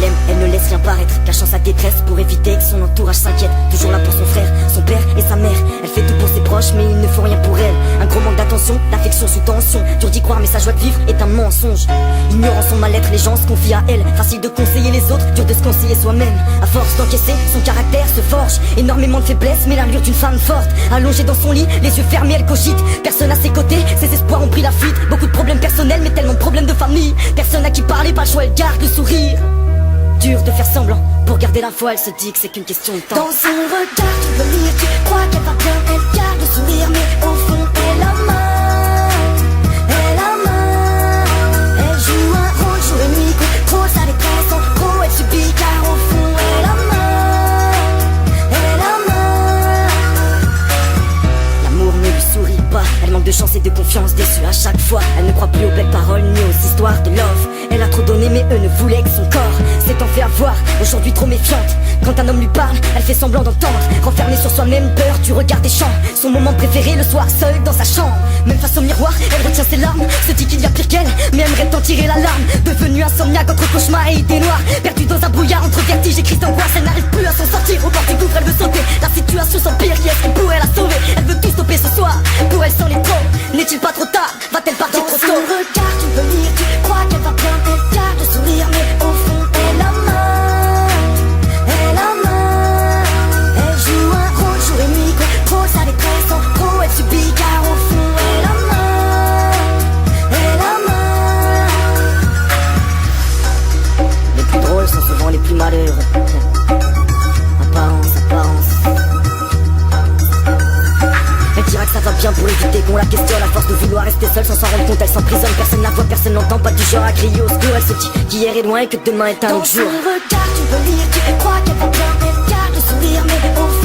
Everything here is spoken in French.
l'aime, elle ne laisse rien paraître, cachant sa détresse pour éviter que son entourage s'inquiète. Toujours là pour son frère, son père et sa mère. Elle fait tout pour ses proches mais il ne faut rien pour elle. Un gros manque d'attention, d'affection sous tension. Dur d'y croire mais sa joie de vivre est un mensonge. Ignorant son mal-être, les gens se confient à elle. Facile de conseiller les autres, dur de se conseiller soi-même. À force d'encaisser, son caractère se forge. Énormément de faiblesse mais l'allure d'une femme forte. Allongée dans son lit, les yeux fermés, elle cogite. Personne à ses côtés, ses espoirs ont pris la fuite. Beaucoup de problèmes personnels mais tellement de problèmes de famille. Personne à qui parler, pas le choix, elle garde le sourire. Dur de faire semblant, pour garder la foi elle se dit que c'est qu'une question de temps. Dans son regard tu peux lire, tu crois qu'elle va bien, elle garde le sourire, mais au fond elle a mal. Elle a mal. Elle joue un rôle jour et nuit, contrôle sa détresse, en gros elle subit car au fond elle a mal. Elle a mal. L'amour ne lui sourit pas, elle manque de chance et de confiance, déçue à chaque fois. Elle ne croit plus aux belles paroles ni aux histoires de love. Elle a trop donné mais eux ne voulaient que son corps. S'étant fait avoir, aujourd'hui trop méfiante. Quand un homme lui parle, elle fait semblant d'entendre. Renfermée sur soi-même, peur du regard des champs. Son moment préféré, le soir, seule dans sa chambre. Même face au miroir, elle retient ses larmes. Se dit qu'il y a pire qu'elle, mais aimerait en tirer l'alarme. Devenue insomniaque entre cauchemar et idées noires. Perdue dans un brouillard entre vertige et crise d'angoisse. Elle n'arrive plus à s'en sortir, au bord du gouffre elle veut sauter. La situation s'empire, qui est-ce qui pourrait la sauver? Elle veut tout stopper ce soir, pour elle c'en est trop. N'est-il pas trop tard? Va-t-elle partir Dans trop son tôt? regard tu peux lire, tu crois qu'elle va bien, elle garde le sourire, mais au fond elle a mal. Elle a mal. Elle joue un rôle jour et nuit, contrôle sa détresse, en gros elle subit car au fond elle a mal. Elle a mal. Les plus drôles sont souvent les plus malheureux. Apparence, apparence. Elle dira que ça va bien pour éviter qu'on la questionne. À force de vouloir rester seule sans s'en rendre compte, elle s'emprisonne. Personne la voit, personne n'entend, pas du genre à crier au secours. Elle se dit qu'hier est loin et que demain est un Dans autre son jour. regard tu peux lire, tu crois qu'elle va bien, elle garde le sourire, mais au fond